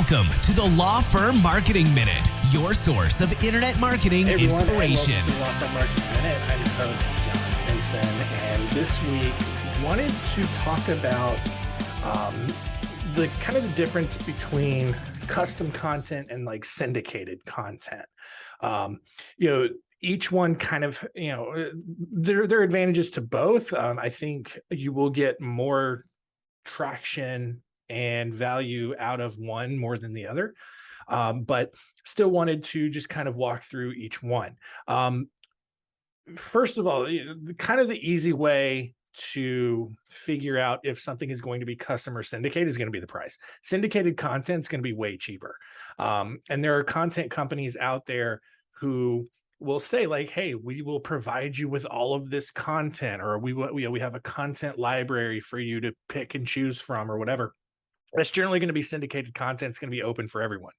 Welcome to the Law Firm Marketing Minute, your source of internet marketing inspiration. Hey everyone, and welcome to the Law Firm Marketing Minute. I'm your host, John Benson, and this week wanted to talk about the kind of the difference between custom content and like syndicated content. Each one kind of, there are advantages to both. I think you will get more traction and value out of one more than the other, but still wanted to just kind of walk through each one. First of all, kind of the easy way to figure out if something is going to be custom or syndicated is going to be the price. Syndicated content is going to be way cheaper. And there are content companies out there who will say like, hey, we will provide you with all of this content, or we have a content library for you to pick and choose from, or whatever. That's generally going to be syndicated content. It's going to be open for everyone.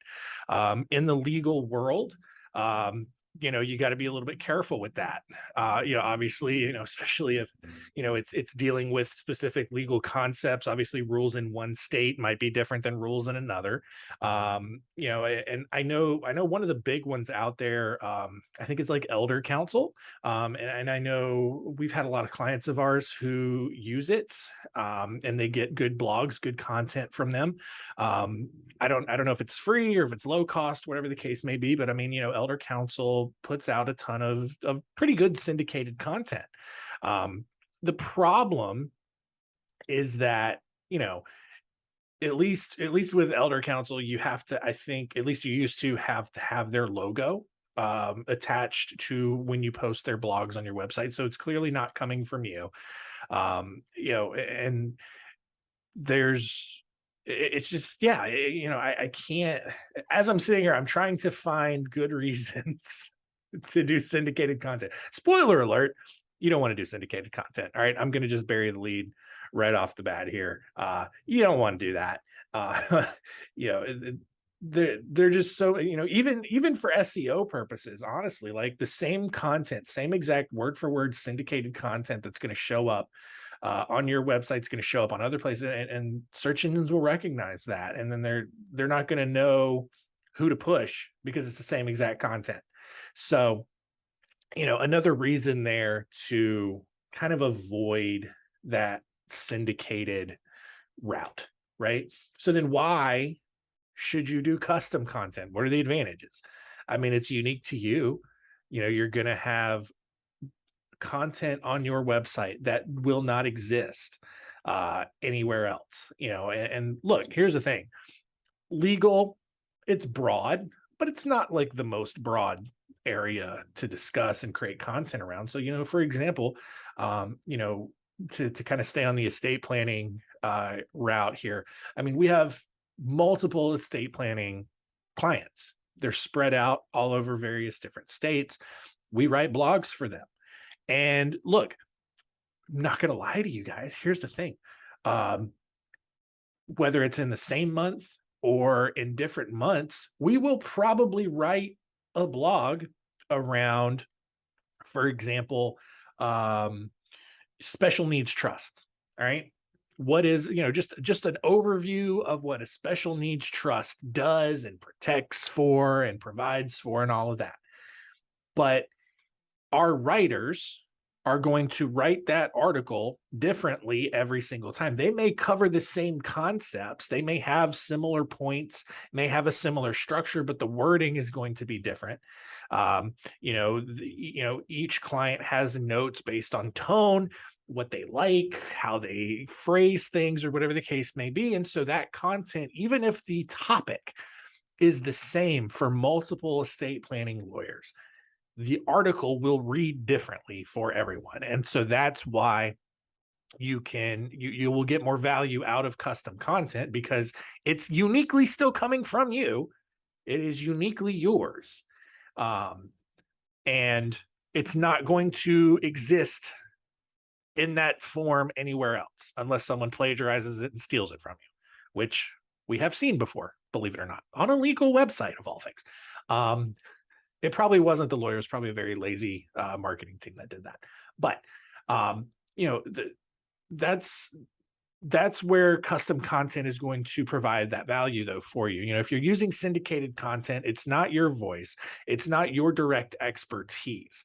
In the legal world, you got to be a little bit careful with that. Obviously, especially if, it's dealing with specific legal concepts. Obviously, rules in one state might be different than rules in another. And I know one of the big ones out there, I think it's like Elder Counsel. And I know we've had a lot of clients of ours who use it, and they get good blogs, good content from them. I don't know if it's free or if it's low cost, whatever the case may be, but I mean, Elder Counsel puts out a ton of pretty good syndicated content. The problem is that, at least with Elder Counsel, you have to, I think, at least you used to have their logo attached to when you post their blogs on your website. So it's clearly not coming from you. And it's just, I can't, as I'm sitting here, I'm trying to find good reasons to do syndicated content. Spoiler alert, you don't want to do syndicated content. All right. I'm going to just bury the lead right off the bat here. You don't want to do that. They're just so, even for SEO purposes, honestly, like the same content, same exact word for word syndicated content that's going to show up on your website, it's going to show up on other places, and search engines will recognize that. And then they're not going to know who to push because it's the same exact content. So, another reason there to kind of avoid that syndicated route, right? So then why should you do custom content? What are the advantages? I mean, it's unique to you. You're going to have content on your website that will not exist anywhere else, and look, here's the thing. Legal, it's broad, but it's not like the most broad area to discuss and create content around. So, for example, to kind of stay on the estate planning route here, I mean, we have multiple estate planning clients. They're spread out all over various different states. We write blogs for them. And look, I'm not going to lie to you guys. Here's the thing. Whether it's in the same month or in different months, we will probably write a blog around, for example, special needs trusts. All right. What is, just an overview of what a special needs trust does and protects for and provides for and all of that. But our writers are going to write that article differently every single time. They may cover the same concepts. They may have similar points, may have a similar structure, but the wording is going to be different. Each client has notes based on tone, what they like, how they phrase things, or whatever the case may be. And so that content, even if the topic is the same for multiple estate planning lawyers, the article will read differently for everyone. And so that's why you will get more value out of custom content, because it's uniquely still coming from you. It is uniquely yours. And it's not going to exist in that form anywhere else unless someone plagiarizes it and steals it from you, which we have seen before, believe it or not, on a legal website of all things. It probably wasn't the lawyers, probably a very lazy marketing team that did that. But, that's that's where custom content is going to provide that value though for you. If you're using syndicated content, it's not your voice, it's not your direct expertise,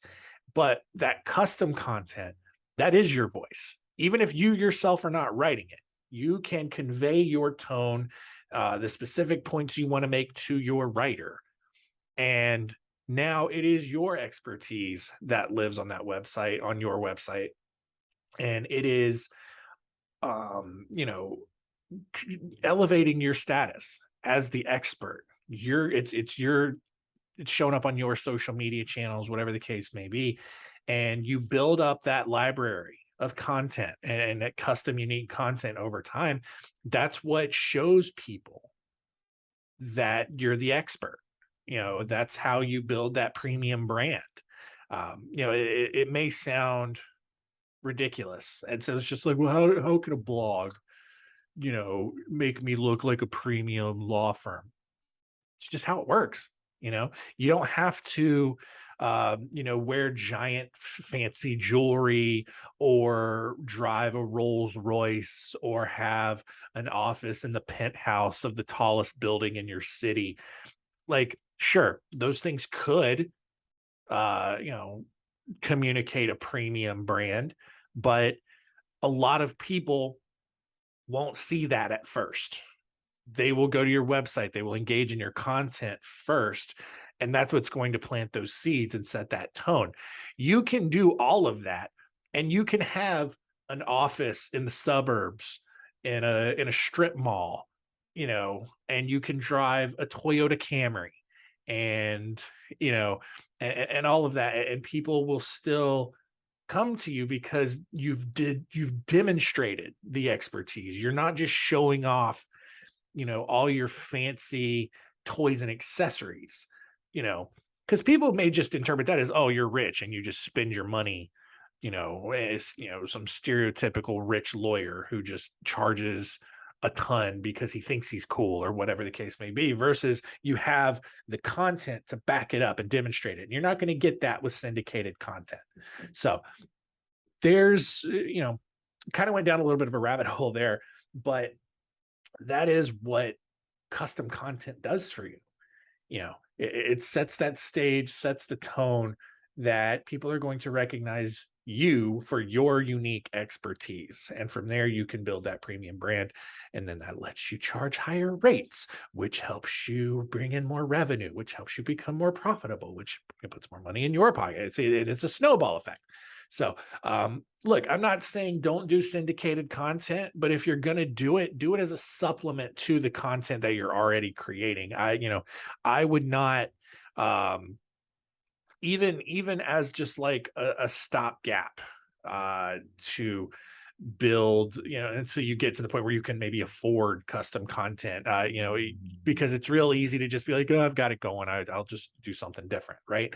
but that custom content, that is your voice. Even if you yourself are not writing it, you can convey your tone, the specific points you want to make to your writer. And now it is your expertise that lives on that website, on your website. And it is, elevating your status as the expert. It's showing up on your social media channels, whatever the case may be. And you build up that library of content and that custom unique content over time. That's what shows people that you're the expert. That's how you build that premium brand. It may sound ridiculous, and so it's just like, well, how can a blog make me look like a premium law firm? It's just how it works. You don't have to wear giant fancy jewelry or drive a Rolls Royce or have an office in the penthouse of the tallest building in your city. Like, sure, those things could communicate a premium brand, but a lot of people won't see that at first. They will go to your website, they will engage in your content first, and that's what's going to plant those seeds and set that tone. You can do all of that, and you can have an office in the suburbs, in a strip mall, and you can drive a Toyota Camry, and and all of that, and people will still come to you because you've demonstrated the expertise. You're not just showing off all your fancy toys and accessories, because people may just interpret that as, oh, you're rich and you just spend your money, as some stereotypical rich lawyer who just charges a ton because he thinks he's cool or whatever the case may be, versus you have the content to back it up and demonstrate it. And you're not going to get that with syndicated content. So there's, kind of went down a little bit of a rabbit hole there, but that is what custom content does for you. It sets that stage, sets the tone that people are going to recognize you for your unique expertise. And from there, you can build that premium brand. And then that lets you charge higher rates, which helps you bring in more revenue, which helps you become more profitable, which puts more money in your pocket. It's a snowball effect. So, look, I'm not saying don't do syndicated content, but if you're going to do it as a supplement to the content that you're already creating. I would not, even as just like a stopgap, to build, until you get to the point where you can maybe afford custom content, because it's real easy to just be like, oh, I've got it going. I'll just do something different. Right.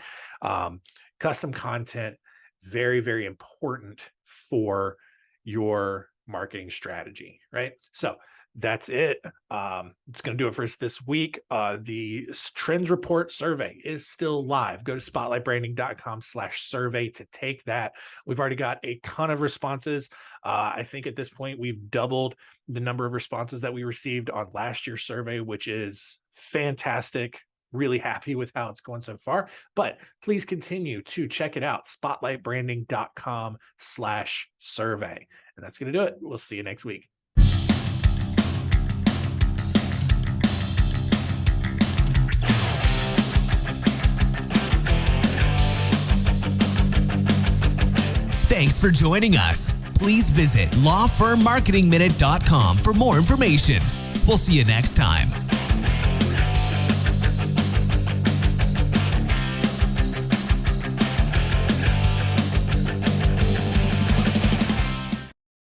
Custom content, very, very important for your marketing strategy. Right. So that's it. It's going to do it for us this week. The Trends Report survey is still live. Go to spotlightbranding.com/survey to take that. We've already got a ton of responses. I think at this point, we've doubled the number of responses that we received on last year's survey, which is fantastic. Really happy with how it's going so far, but please continue to check it out. spotlightbranding.com/survey. And that's going to do it. We'll see you next week. Thanks for joining us. Please visit lawfirmmarketingminute.com for more information. We'll see you next time.